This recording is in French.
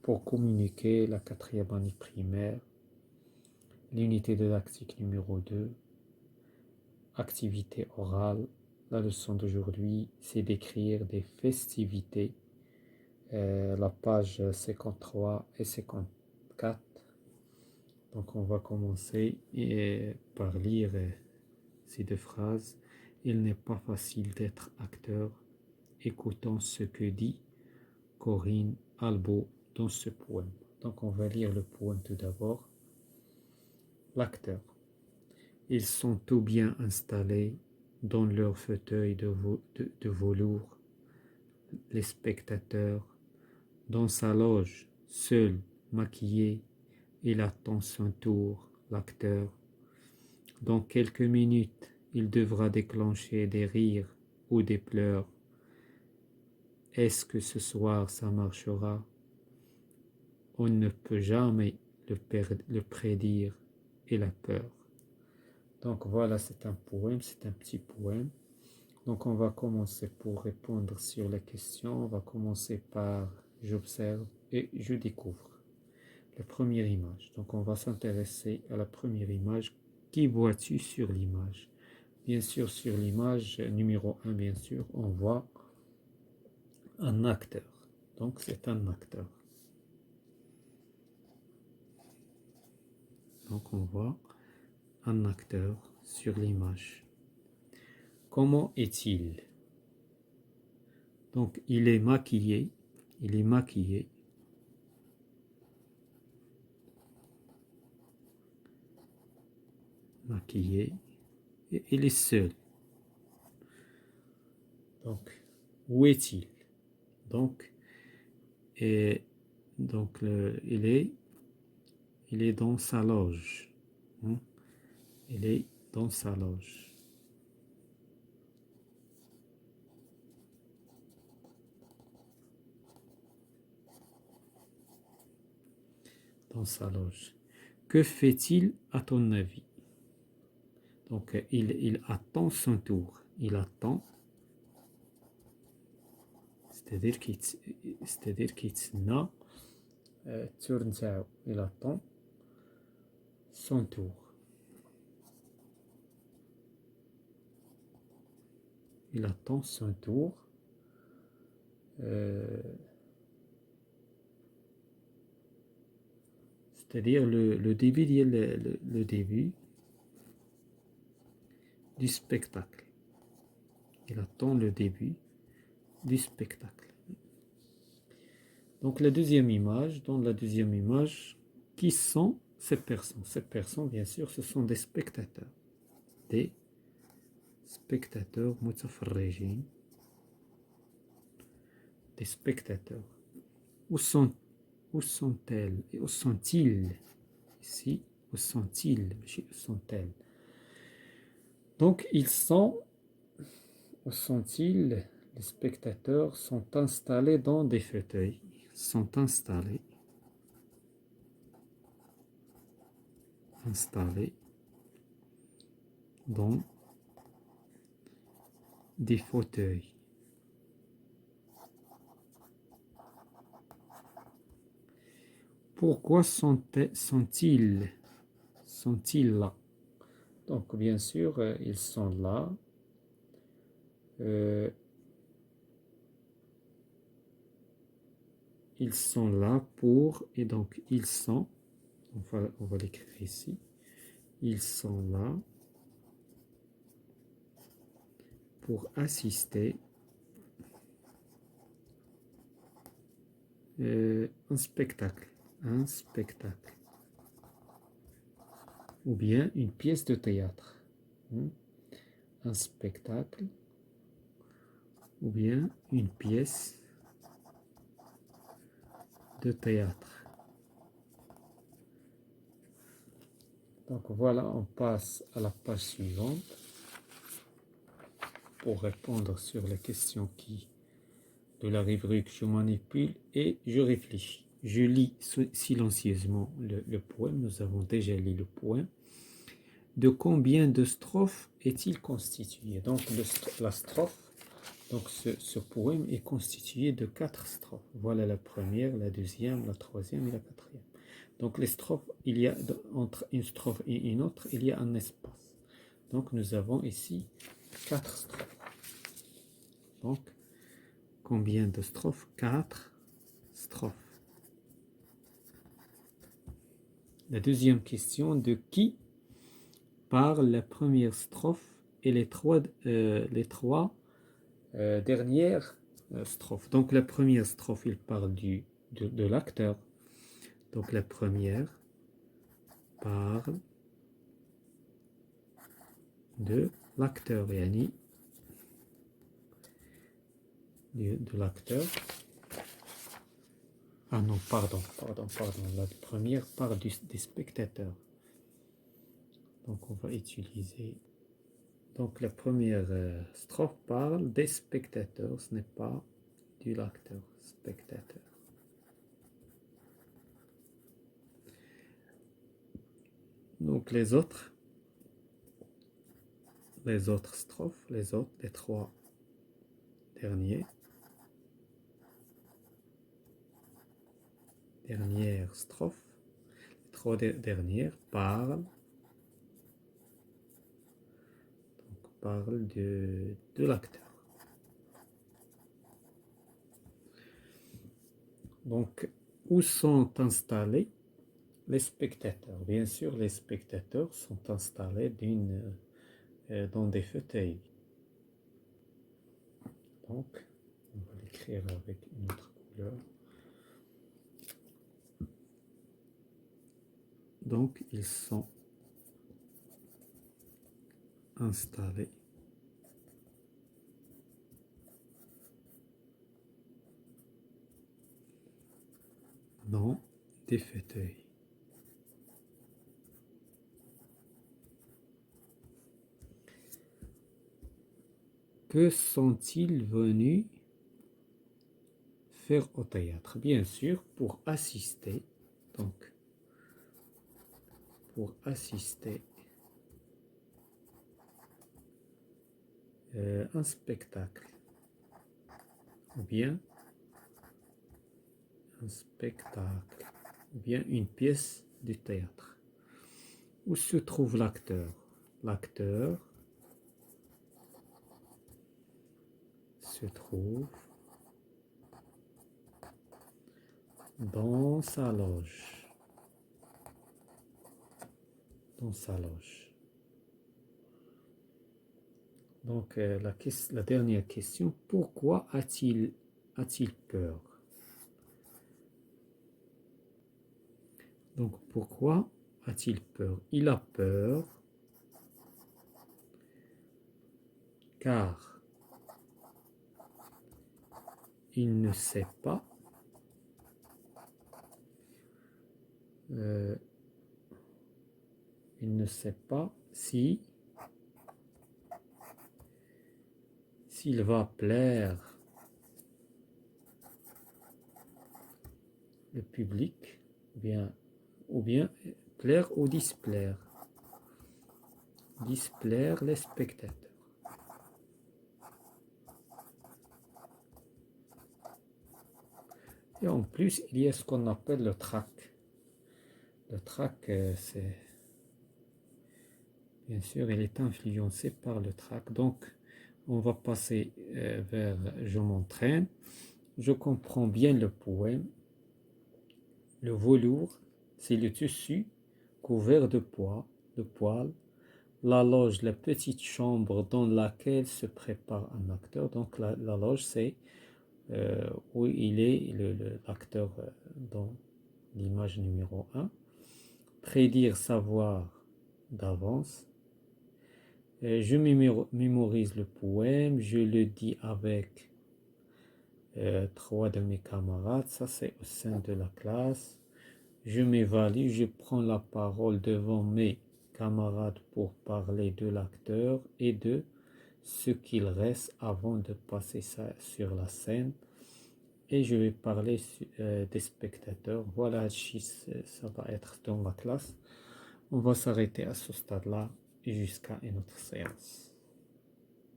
pour communiquer la 4e année primaire, l'unité didactique numéro 2, activité orale. La leçon d'aujourd'hui, c'est d'écrire des festivités, la page 53 et 54. Donc on va commencer par lire ces deux phrases. Il n'est pas facile d'être acteur. Écoutons ce que dit Corinne Albo dans ce poème. Donc on va lire le poème tout d'abord. L'acteur. Ils sont tout bien installés dans leur fauteuil de velours. Les spectateurs, dans sa loge, seul, maquillé, il attend son tour, l'acteur. Dans quelques minutes, il devra déclencher des rires ou des pleurs. Est-ce que ce soir ça marchera? On ne peut jamais le prédire et la peur. Donc voilà, c'est un poème, c'est un petit poème. Donc on va commencer pour répondre sur les questions. On va commencer par j'observe et je découvre. La première image. Donc on va s'intéresser à la première image. Qui vois-tu sur l'image? Bien sûr, sur l'image numéro 1, bien sûr, on voit un acteur. Donc c'est un acteur. Donc on voit un acteur sur l'image. Comment est-il? Donc il est maquillé. Il est maquillé. Maquillé. Et il est seul. Donc, où est-il? Donc, il est dans sa loge. Il est dans sa loge. Dans sa loge. Que fait-il à ton avis? Donc, il attend son tour. Il attend. C'est-à-dire qu'il attend son tour. Il attend son tour. C'est-à-dire le début, le début du spectacle. Il attend le début du spectacle. Donc la deuxième image, dans la deuxième image, qui sont ces personnes? Ces personnes, bien sûr, ce sont des spectateurs. Des spectateurs mutafarrijin. Des spectateurs. Où sont-elles? Et où sont-ils? Ici, où sont-ils? Où sont-elles? Donc ils sont, où sont-ils? Les spectateurs sont installés dans des fauteuils. Sont installés dans des fauteuils. Pourquoi sont-ils là? Donc bien sûr, ils sont là. Ils sont là pour, et donc ils sont, on va l'écrire ici, ils sont là pour assister un spectacle, ou bien une pièce de théâtre, un spectacle, ou bien une pièce de théâtre. Donc voilà, on passe à la page suivante pour répondre sur les questions de la rubrique je manipule et je réfléchis. Je lis silencieusement le poème. Nous avons déjà lu le poème. De combien de strophes est-il constitué? Donc la strophe, Donc ce poème est constitué de 4 strophes. Voilà la première, la deuxième, la troisième et la quatrième. Donc les strophes, il y a entre une strophe et une autre, il y a un espace. Donc nous avons ici 4 strophes. Donc combien de strophes? 4 strophes. La deuxième question, de qui parle la première strophe et les trois dernières strophes. Donc la première strophe, il parle de l'acteur. Donc la première parle de l'acteur, yani de l'acteur. Ah non, pardon. La première parle des spectateurs. Donc on va utiliser. Donc la première strophe parle des spectateurs, ce n'est pas de l'acteur, spectateur. Donc les autres strophes, les trois dernières strophes, les trois dernières parlent de l'acteur. Donc, où sont installés les spectateurs? Bien sûr, les spectateurs sont installés dans des fauteuils. Donc, on va l'écrire avec une autre couleur. Donc, ils sont installés dans des fauteuils. Que sont-ils venus faire au théâtre? Bien sûr, pour assister, donc, un spectacle, ou bien une pièce de théâtre. Où se trouve l'acteur? L'acteur se trouve dans sa loge. Donc la dernière question, pourquoi a-t-il peur? Donc pourquoi a-t-il peur? Il a peur car il ne sait pas s'il va plaire le public, ou bien plaire ou displaire les spectateurs. Et en plus, il y a ce qu'on appelle le trac. Le trac, c'est bien sûr, il est influencé par le trac. Donc, on va passer vers je m'entraîne. Je comprends bien le poème. Le velours, c'est le tissu couvert de poils. La loge, la petite chambre dans laquelle se prépare un acteur. Donc, la loge, c'est où il est l'acteur dans l'image numéro 1. Prédire, savoir d'avance. Je mémorise le poème, je le dis avec 3 de mes camarades, ça c'est au sein de la classe. Je m'évalue, je prends la parole devant mes camarades pour parler de l'acteur et de ce qu'il reste avant de passer ça sur la scène. Et je vais parler des spectateurs. Voilà, ça va être dans la classe. On va s'arrêter à ce stade-là jusqu'à une autre séance.